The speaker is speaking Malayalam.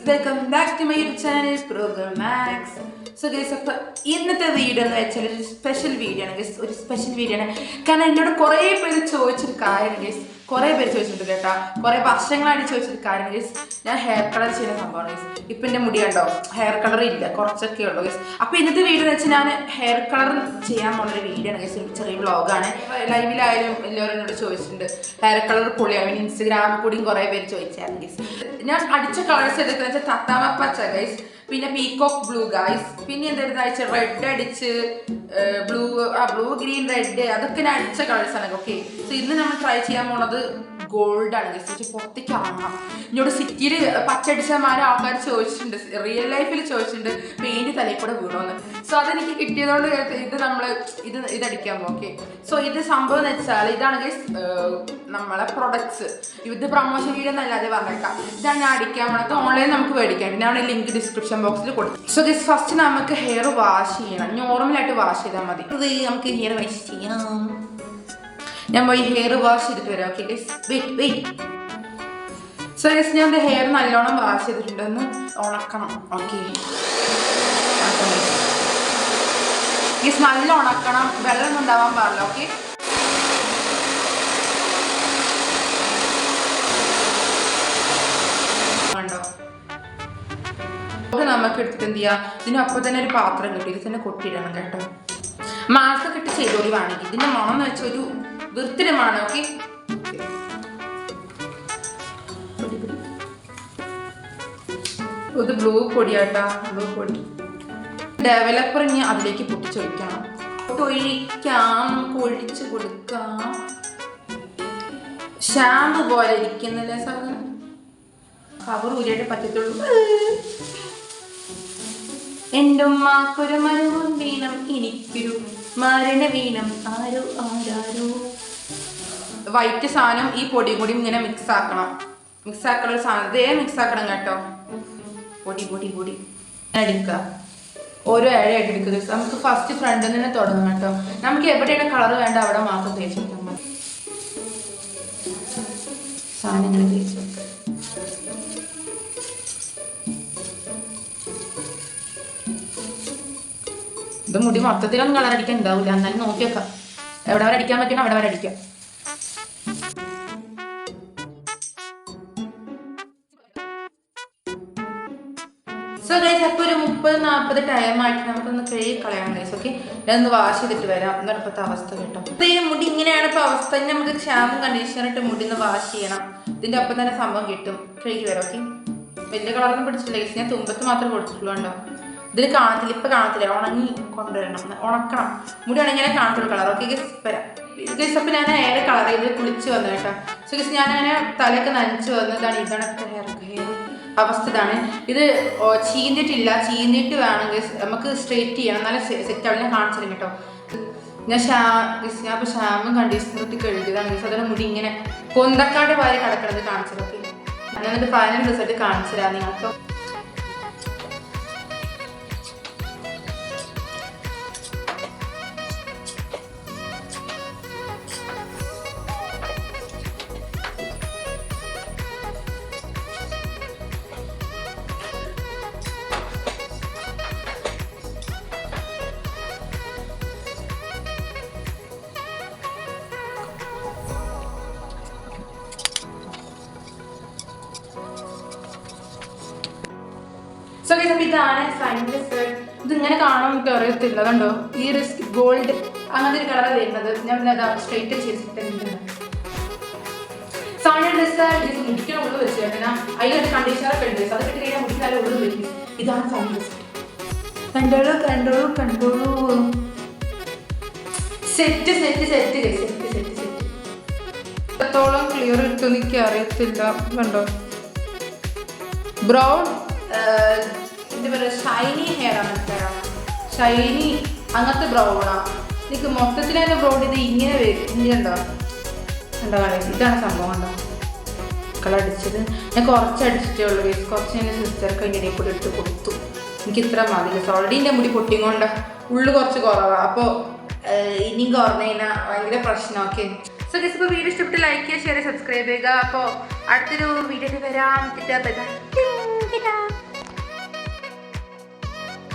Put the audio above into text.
Welcome back to my channel program max. So guys, അപ്പോൾ ഇന്നത്തെ വീഡിയോ എന്ന് വെച്ചാൽ ഒരു സ്പെഷ്യൽ വീഡിയോ ആണ് ഗൈസ്. ഒരു സ്പെഷ്യൽ വീഡിയോ ആണ് കാരണം എന്നോട് കുറേ പേര് ചോദിച്ചൊരു കാര്യം ഗൈസ്. കുറേ പേര് ചോദിച്ചിട്ടുണ്ട് കേട്ടോ, കുറേ വർഷങ്ങളായിട്ട് ചോദിച്ചൊരു കാര്യം ഗൈസ്. ഞാൻ ഹെയർ കളർ ചെയ്യുന്ന സംഭവമാണ് ഗൈസ്. ഇപ്പം എൻ്റെ മുടി കണ്ടോ, ഹെയർ കളർ ഇല്ല, കുറച്ചൊക്കെ ഉള്ളൂ ഗൈസ്. അപ്പോൾ ഇന്നത്തെ വീഡിയോ എന്ന് വെച്ചാൽ ഞാൻ ഹെയർ കളർ ചെയ്യാൻ പോകുന്നൊരു വീഡിയോ ആണ് ഗൈസ്. ചെറിയ വ്ളോഗാണ്. ലൈവിലായാലും എല്ലാവരും എന്നോട് ചോദിച്ചിട്ടുണ്ട് ഹെയർ കളർ പൊളിയാവും. ഇൻസ്റ്റഗ്രാമിൽ കൂടിയും കുറേ പേര് ചോദിച്ചായിരുന്നു ഗൈസ്. ഞാൻ അടിച്ച കളേഴ്സ് എടുക്കുന്നത് വെച്ചാൽ തത്താമ പച്ച ഗൈസ്, പിന്നെ പീകോക്ക് ബ്ലൂ ഗൈസ്, പിന്നെ എന്തായിരുന്നു അയച്ച റെഡ് അടിച്ച് ബ്ലൂ ഗ്രീൻ റെഡ്, അതൊക്കെ ഞാൻ അടിച്ച കളേഴ്സാണ്. ഓക്കെ, സോ ഇന്ന് നമ്മൾ ട്രൈ ചെയ്യാൻ പോണത് ഗോൾഡാണ് ഗൈസ്. പുറത്തേക്ക് ഇറങ്ങാം. ഇങ്ങോട്ട് സിറ്റിയിൽ പച്ചടിച്ചമാരെ ആൾക്കാർ ചോദിച്ചിട്ടുണ്ട്, റിയൽ ലൈഫിൽ ചോദിച്ചിട്ടുണ്ട് പെയിന്റ് തലയിൽ കൂടെ വീണോന്ന്. സോ അതെനിക്ക് കിട്ടിയതുകൊണ്ട് ഇത് നമ്മൾ ഇതടിക്കാൻ പോകും. ഓക്കെ, സോ ഇത് സംഭവം എന്ന് വെച്ചാൽ ഇതാണ് ഗൈസ് നമ്മളെ പ്രൊഡക്ട്സ്. ഇത് പ്രൊമോഷൻ വീഡിയോ എന്നല്ലാതെ പറഞ്ഞേക്കാം. ഇതാണ് ഞാൻ അടിക്കാൻ പോണത്. ഓൺലൈൻ നമുക്ക് മേടിക്കാം. പിന്നെ അവിടെ ലിങ്ക് ഡിസ്ക്രിപ്ഷൻ ബോക്സിൽ കൊടുക്കും. സോ ഗൈസ്, ഫസ്റ്റ് നമുക്ക് ഹെയർ വാഷ് ചെയ്യണം. നോർമലായിട്ട് വാഷ് ചെയ്താൽ മതി. ഇത് നമുക്ക് ഹെയർ വാഷ് ചെയ്യാം. ഞാൻ പോയി ഹെയർ വാഷ് ചെയ്തിട്ട് വരാം. Okay guys, wait. So guys, ഞാൻ ഹെയർ നല്ലോണം വാഷ് ചെയ്തിട്ടുണ്ട്. ഒന്ന് ഉണക്കണം. ഓക്കെ ഗൈസ്, നല്ല ഉണക്കണം. വെള്ളമൊന്നും ഉണ്ടാവാൻ പാടില്ല. ഓക്കെ, കണ്ടോ? നമുക്ക് എടുത്തിട്ട് എന്ത് ചെയ്യാം, ഇതിനൊപ്പം തന്നെ ഒരു പാത്രം കിട്ടി, ഇത് തന്നെ കൊട്ടിയിടണം കേട്ടോ. മാസ്ക് ഇട്ട് ചെയ്തോളി വേണമെങ്കിൽ. ഇതിന്റെ മണം എന്ന് വെച്ചാൽ ഒരു വൃത്തിരമാണ്. ഓക്കെ, ഇത് ബ്ലൂ പൊടിയാട്ടാ, ബ്ലൂ പൊടി. ഡെവലപ്പർ ഇനി അതിലേക്ക് പൊട്ടിച്ചൊഴിക്കണം. ഒഴിക്കാം, നമുക്ക് ഒഴിച്ചു കൊടുക്കാം. ഷാമ്പു പോലെ ഇരിക്കുന്നില്ല സാധനം. കവർ ഊരിയായിട്ട് പറ്റത്തുള്ളൂ. എൻ്റെ ഉമ്മാക്കൊരു മരവും വീണം, എനിക്കൊരു മരണ വീണം, ആരോ ആരാരോ. വൈറ്റ് സാധനം ഈ പൊടിയും കൂടി ഇങ്ങനെ മിക്സ് ആക്കണം. മിക്സ് ആക്കണ ഒരു സാധനം ഇതേ മിക്സ് ആക്കണം കേട്ടോ. പൊടി എടുക്കുക. ഓരോ ഇഴയായിട്ട് എടുക്കുക. നമുക്ക് ഫസ്റ്റ് ഫ്രണ്ടിൽ നിന്ന് തുടങ്ങാം കേട്ടോ. നമുക്ക് എവിടെയാണ് കളർ വേണ്ട അവിടെ മാത്രം തേച്ച് വെക്കാൻ മതി. സാധനങ്ങൾ തേച്ച് വെക്കുക. ഇത് മുടി മൊത്തത്തിലൊന്നും കളർ അടിക്കാൻ ഉണ്ടാവില്ല. എന്നാലും നോക്കി വെക്കാം. എവിടെ വരെ അടിക്കാൻ പറ്റണം അവിടെ വരെ അടിക്കാം. സോ ഗൈസ്, അപ്പോൾ ഒരു 30-40 ടൈമായിട്ട് നമുക്കൊന്ന് കഴുകി കളയാം ഗൈസ്. ഓക്കെ, ഞാനൊന്ന് വാഷ് ചെയ്തിട്ട് വരാം. എന്നാണ് ഇപ്പോഴത്തെ അവസ്ഥ കേട്ടോ. ഈ മുടി ഇങ്ങനെയാണ് ഇപ്പോൾ അവസ്ഥ. ഇനി നമുക്ക് ഷാമ്പും കണ്ടീഷണറിട്ട് മുടി ഒന്ന് വാഷ് ചെയ്യണം. ഇതിൻ്റെ ഒപ്പം തന്നെ സംഭവം കിട്ടും. കഴുകി വരാം. ഓക്കെ, വലിയ കളറൊന്നും പിടിച്ചില്ല ഗൈസ്. ഞാൻ തുമ്പത്ത് മാത്രമേ കൊടുത്തിട്ടുള്ളൂ കേട്ടോ. ഇതിൽ കാണത്തില്ല, ഇപ്പം കാണത്തില്ല. ഉണങ്ങി കൊണ്ടുവരണം, ഉണക്കണം. മുടി ഉണങ്ങിയാലേ കാണത്തുള്ളൂ കളർ. ഓക്കെ ഗൈസ്, വരാം ഗൈസ്. അപ്പം ഞാൻ ഹെയർ കളർ ചെയ്ത് കുളിച്ച് വന്നു കേട്ടോ. സോ ഗൈസ്, ഞാനങ്ങനെ തലയൊക്കെ നനച്ച് വന്നതാണ്. ഇതാണ് ഹെയർ അവസ്ഥ. ഇതാണ് ഇത്. ചീന്തിട്ടില്ല, ചീന്തിട്ട് വേണം ഗൈസ് നമുക്ക് സ്ട്രെയിറ്റ് ചെയ്യണം. നല്ല സെറ്റ് ആവും. ഞാൻ കാണിച്ചു തരും കേട്ടോ. ഞാൻ അപ്പോൾ ഷാമ്പും കണ്ടീഷണറിട്ട് കഴുകിയതാണ് ഗൈസ്. അതിന് മുടി ഇങ്ങനെ കൊന്തക്കാട് വാരി കിടക്കണത് കാണിച്ചത്. ഓക്കെ, ഞാൻ എന്നിട്ട് ഫൈനൽ റിസൾട്ട് കാണിച്ചു തരാം നിങ്ങൾക്ക്. സോ ഗൈസ്, അപ്പോൾ ഇതാണ് ഫൈനൽ റിസൾട്ട്. ഇതിങ്ങനെ കാണാൻ നമുക്ക് അറിയത്തില്ല. കണ്ടോ, ഈ റിസ്ക് ഗോൾഡ് അങ്ങനത്തെ ഒരു കളർ വരുന്നത്. ഞാൻ അത് സ്ട്രെയിറ്റ് ചെയ്തിട്ടുണ്ട്. ഫൈനൽ റിസൾട്ട് ഇത് മുടിക്കാൻ ഉള്ളു വെച്ച് കഴിഞ്ഞാൽ അതിലൊരു കണ്ടീഷണറൊക്കെ ഉണ്ട്. അത് കിട്ടി കഴിഞ്ഞാൽ മുടിക്ക് നല്ല ഉള്ളു വരും. ഇതാണ് ഫൈനൽ റിസൾട്ട്. കണ്ടോളൂ. സെറ്റ് എത്രത്തോളം ക്ലിയർ കിട്ടും എനിക്ക് അറിയത്തില്ല. കണ്ടോ, ബ്രൗൺ എന്താ പറയുക, ഷൈനി ഹെയർ ആണ്. ഷൈനി അങ്ങനത്തെ ബ്രൗണാണ്. എനിക്ക് മൊത്തത്തിൽ തന്നെ ബ്രൗൺ ഇത് ഇങ്ങനെ വരും. ഉണ്ടോ, ഇതാണ് സംഭവം. കണ്ടോ, കളർ അടിച്ചത് ഞാൻ കുറച്ച് അടിച്ചിട്ടേ ഉള്ളൂ. കുറച്ച് ഞാൻ സിസ്റ്റർക്ക് അതിൻ്റെ ഇടയിൽ കൂടെ ഇട്ട് കൊടുത്തു. എനിക്ക് ഇത്ര മതി. ഓൾറെഡി എൻ്റെ മുടി പൊട്ടിക്കൊണ്ട് ഉള്ളു കുറച്ച് കുറവാണ്. അപ്പോൾ ഇനിയും കുറഞ്ഞു കഴിഞ്ഞാൽ ഭയങ്കര പ്രശ്നമൊക്കെ. സോ ഗൈസ്, ഇപ്പോൾ വീഡിയോ ഇഷ്ടപ്പെട്ട് ലൈക്ക് ചെയ്യുക, ഷെയർ, സബ്സ്ക്രൈബ് ചെയ്യുക. അപ്പോൾ അടുത്തൊരു വീഡിയോയിൽ വരാം.